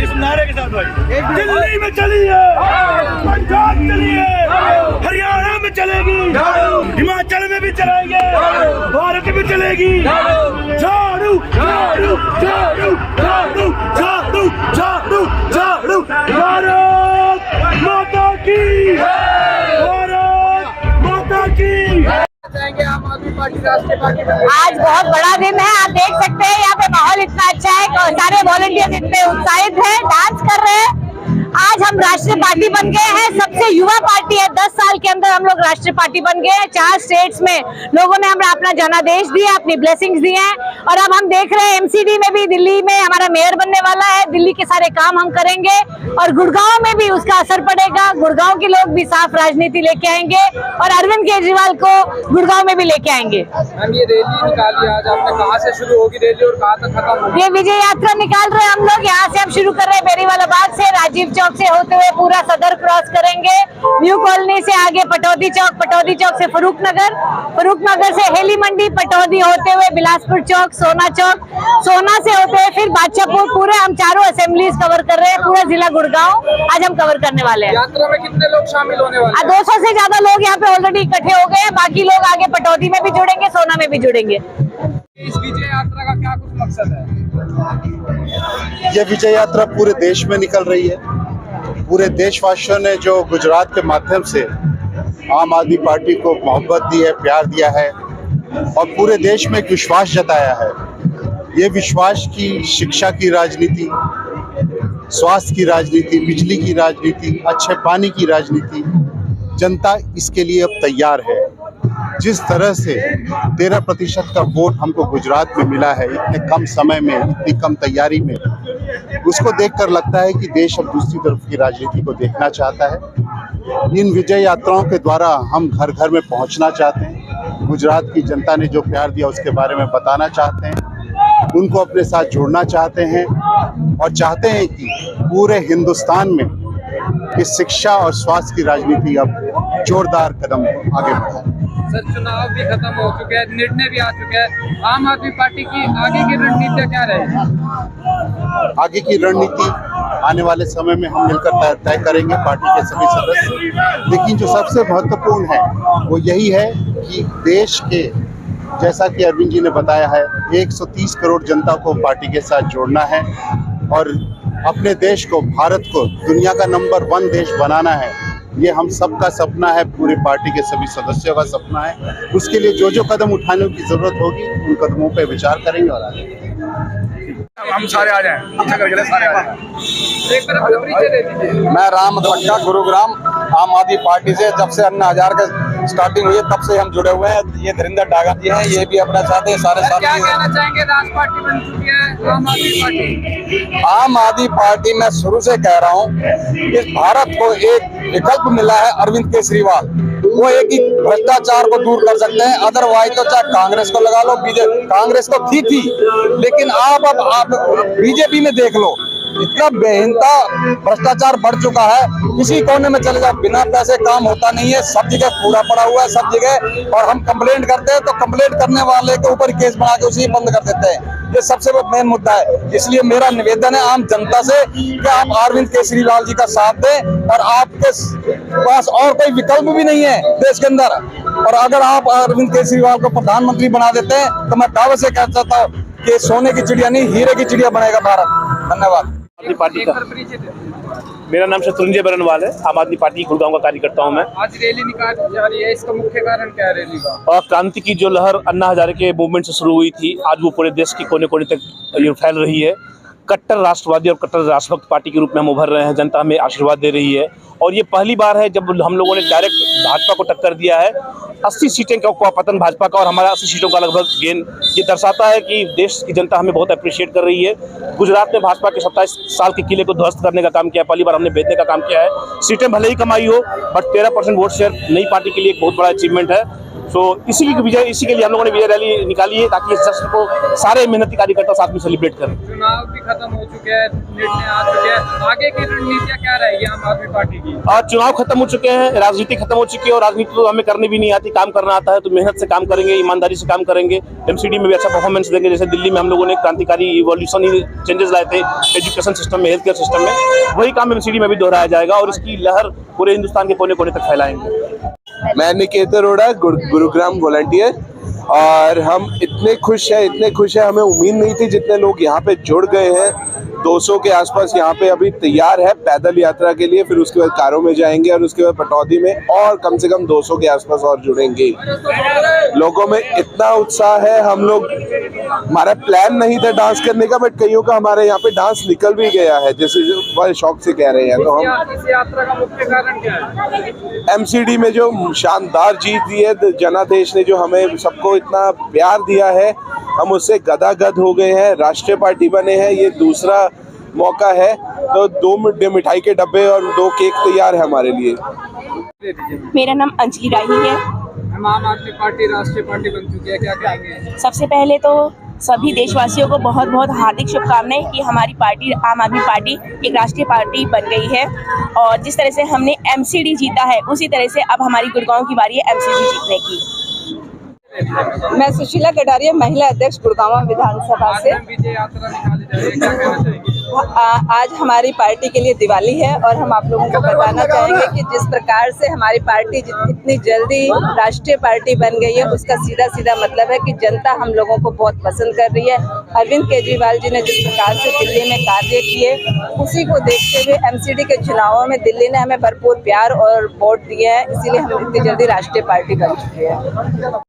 इस नारे के साथ भाई दिल्ली में चली है, पंजाब चली है, हरियाणा में चलेगी, हिमाचल में भी चलेंगे, भारत में चलेगी। झाड़ू झाड़ू झाड़ू झाड़ू झाड़ू झाड़ू झाड़ू, भारत माता की, भारत माता की। आम आदमी पार्टी राष्ट्रीय पार्टी आज बहुत बड़ा दिन है, आप देख सकते हैं यहाँ पे माहौल इतना अच्छा है, सारे वॉलंटियर्स इतने उत्साहित हैं, डांस कर रहे हैं। आज हम राष्ट्रीय पार्टी बन गए हैं, सबसे युवा पार्टी है। 10 साल के अंदर हम लोग राष्ट्रीय पार्टी बन गए हैं। 4 स्टेट्स में लोगों ने हमें अपना जनादेश दिया, अपनी ब्लेसिंग्स दी हैं, और अब हम देख रहे हैं एमसीडी में भी दिल्ली में हमारा मेयर बनने वाला है। दिल्ली के सारे काम हम करेंगे और गुड़गांव में भी उसका असर पड़ेगा। गुड़गांव के लोग भी साफ राजनीति लेके आएंगे और अरविंद केजरीवाल को गुड़गांव में भी लेके आएंगे। हम ये रैली निकाली आज, आपने कहाँ से शुरू होगी रैली और कहाँ तक खत्म होगी? ये विजय यात्रा निकाल रहे हैं हम लोग, यहाँ से हम शुरू कर रहे हैं बेरीवाला बाग से, राजीव चौक से होते हुए पूरा सदर क्रॉस करेंगे, न्यू कॉलोनी से आगे पटौदी चौक से फरूख नगर से हेली मंडी, पटौदी होते हुए बिलासपुर चौक, सोना से होते हुए फिर बादशाहपुर। पूरे हम चारों असेंबलीज कवर कर रहे हैं, पूरा जिला गुड़गांव आज हम कवर करने वाले हैं। यात्रा में कितने लोग शामिल होने वाले हैं? 200 से ज्यादा लोग यहाँ पे ऑलरेडी इकट्ठे हो गए हैं, बाकी लोग आगे पटौदी में भी जुड़ेंगे, सोना में भी जुड़ेंगे। इस विजय यात्रा का क्या कुछ मकसद है? ये विजय यात्रा पूरे देश में निकल रही है। पूरे देशवासियों ने जो गुजरात के माध्यम से आम आदमी पार्टी को मोहब्बत दी है, प्यार दिया है और पूरे देश में एक विश्वास जताया है। ये विश्वास की शिक्षा की राजनीति, स्वास्थ्य की राजनीति, बिजली की राजनीति, अच्छे पानी की राजनीति, जनता इसके लिए अब तैयार है। जिस तरह से 13% का वोट हमको गुजरात में मिला है, इतने कम समय में, इतनी कम तैयारी में, उसको देखकर लगता है कि देश अब दूसरी तरफ की राजनीति को देखना चाहता है। इन विजय यात्राओं के द्वारा हम घर घर में पहुंचना चाहते हैं, गुजरात की जनता ने जो प्यार दिया उसके बारे में बताना चाहते हैं, उनको अपने साथ जोड़ना चाहते हैं और चाहते हैं कि पूरे हिंदुस्तान में इस शिक्षा और स्वास्थ्य की राजनीति अब जोरदार कदम आगे बढ़ाए। सर, चुनाव भी खत्म हो चुके हैं, निर्णय भी आ चुके हैं, आम आदमी पार्टी की आगे की रणनीति क्या रहेगी? आगे की रणनीति आने वाले समय में हम मिलकर तय करेंगे, पार्टी के सभी सदस्य। लेकिन जो सबसे महत्वपूर्ण है वो यही है कि देश के, जैसा कि अरविंद जी ने बताया है, 130 करोड़ जनता को पार्टी के साथ जोड़ना है और अपने देश को, भारत को दुनिया का नंबर 1 देश बनाना है। ये हम सबका सपना है, पूरी पार्टी के सभी सदस्यों का सपना है। उसके लिए जो जो कदम उठाने की जरूरत होगी उन कदमों पर विचार करेंगे और आगे हम सारे आ जाएं, सारे आ जाएं। एक तरफ परिचय दे दीजिए। मैं राम पट्टा, गुरुग्राम, आम आदमी पार्टी से जब से अन्ना हजार का स्टार्टिंग हुई है तब से हम जुड़े हुए हैं। ये धीरेन्द्र डागा जी हैं, ये भी अपना साथ है, सारे साथ। क्या कहना चाहेंगे? राष्ट्रीय पार्टी बन चुकी है आम आदमी पार्टी। आम आदमी पार्टी मैं शुरू से कह रहा हूँ, इस भारत को एक विकल्प मिला है अरविंद केजरीवाल, वो एक ही भ्रष्टाचार को दूर कर सकते हैं। अदरवाइज तो चाहे कांग्रेस को लगा लो, कांग्रेस तो थी, लेकिन आप बीजेपी में देख लो, इतना बेहिनता भ्रष्टाचार बढ़ चुका है, किसी कोने में चले जाओ बिना पैसे काम होता नहीं है, सब जगह कूड़ा पड़ा हुआ है सब जगह। और हम कंप्लेंट करते हैं तो कंप्लेंट करने वाले के ऊपर केस बना के उसे बंद कर देते हैं। ये सबसे मेन मुद्दा है। इसलिए मेरा निवेदन है आम जनता से कि आप अरविंद केजरीवाल जी का साथ दें, और आपके पास और कोई विकल्प भी नहीं है देश के अंदर। और अगर आप अरविंद केजरीवाल को प्रधानमंत्री बना देते हैं तो मैं दावे से कह सकता हूँ कि सोने की चिड़िया नहीं, हीरे की चिड़िया बनेगा भारत। धन्यवाद। आदमी पार्टी का परिचय दें। मेरा नाम शत्रुंजय बरनवाल है। आम आदमी पार्टी गुड़गांव का कार्यकर्ता हूँ मैं। आज रैली निकाली जा रही है, इसका मुख्य कारण क्या है रैली का? और क्रांति की जो लहर अन्ना हजारे के मूवमेंट से शुरू हुई थी, आज वो पूरे देश के कोने कोने तक ये फैल रही है। कट्टर राष्ट्रवादी और कट्टर राष्ट्रभक्त पार्टी के रूप में हम उभर रहे हैं। जनता हमें आशीर्वाद दे रही है और ये पहली बार है जब हम लोगों ने डायरेक्ट भाजपा को टक्कर दिया है। 80 सीटें का पतन भाजपा का और हमारा 80 सीटों का लगभग गेन। ये दर्शाता है कि देश की जनता हमें बहुत अप्रिशिएट कर रही है। गुजरात में भाजपा के 27 साल के किले को ध्वस्त करने का काम किया, पहली बार हमने बेचने का काम किया है। सीटें भले ही कमाई हो, बट 13% वोट शेयर नई पार्टी के लिए एक बहुत बड़ा अचीवमेंट है। तो इसी के लिए हम लोगों ने विजय रैली निकाली है, ताकि इस जश्न को सारे मेहनती कार्यकर्ता साथ में सेलिब्रेट करें। चुनाव भी खत्म हो चुके हैं, निर्णय आ चुके हैं, आगे की रणनीतियां क्या रहेगी आम आदमी पार्टी की? आज चुनाव खत्म हो चुके हैं, राजनीति खत्म हो चुकी है और राजनीति तो हमें करनी भी नहीं आती, काम करना आता है। तो मेहनत से काम करेंगे, ईमानदारी से काम करेंगे, एमसीडी में भी अच्छा परफॉर्मेंस देंगे। जैसे दिल्ली में हम लोगों ने क्रांतिकारी इवोल्यूशनरी चेंजेस लाए थे एजुकेशन सिस्टम में, हेल्थ केयर सिस्टम में, वही काम एमसीडी में भी दोहराया जाएगा और इसकी लहर पूरे हिंदुस्तान के कोने कोने तक फैलाएंगे। मैं निकेत अरोड़ा, गुरुग्राम वॉलंटियर, और हम इतने खुश हैं, हमें उम्मीद नहीं थी जितने लोग यहाँ पे जुड़ गए हैं। 200 के आसपास यहाँ पे अभी तैयार है पैदल यात्रा के लिए, फिर उसके बाद कारों में जाएंगे और उसके बाद पटौदी में, और कम से कम 200 के आसपास और जुड़ेंगे। लोगों में इतना उत्साह है, हम लोग, हमारा प्लान नहीं था डांस करने का, बट कईयों का हमारे यहाँ पे डांस निकल भी गया है, जैसे जो बड़े शौक से कह रहे हैं। तो हम इस यात्रा का मुख्य कारण क्या है? एमसीडी में जो शानदार जीत दी है, जनादेश ने जो हमें सबको इतना प्यार दिया है, हम उससे गदागद हो गए हैं, राष्ट्रीय पार्टी बने हैं। ये दूसरा मौका है, तो 2 मिठाई के डब्बे और 2 केक तैयार है हमारे लिए। मेरा नाम अंजलि राही है। आम आदमी पार्टी राष्ट्रीय पार्टी बन चुकी है, क्या कहेंगे? सबसे पहले तो सभी देशवासियों को बहुत बहुत हार्दिक शुभकामनाएं कि हमारी पार्टी आम आदमी पार्टी एक राष्ट्रीय पार्टी बन गई है। और जिस तरह से हमने एमसीडी जीता है, उसी तरह से अब हमारी गुड़गांव की बारी है एमसीडी जीतने की। मैं सुशीला कटारिया, महिला अध्यक्ष गुड़गांव विधानसभा से। विजय यात्रा निकाली जा रही है, क्या कहना चाहेंगे? आज हमारी पार्टी के लिए दिवाली है और हम आप लोगों को बताना चाहेंगे कि जिस प्रकार से हमारी पार्टी इतनी जल्दी राष्ट्रीय पार्टी बन गई है, उसका सीधा सीधा मतलब है कि जनता हम लोगों को बहुत पसंद कर रही है। अरविंद केजरीवाल जी ने जिस प्रकार से दिल्ली में कार्य किए, उसी को देखते हुए एमसीडी के चुनावों में दिल्ली ने हमें भरपूर प्यार और वोट दिए हैं, इसीलिए हम इतनी जल्दी राष्ट्रीय पार्टी बन चुकी है।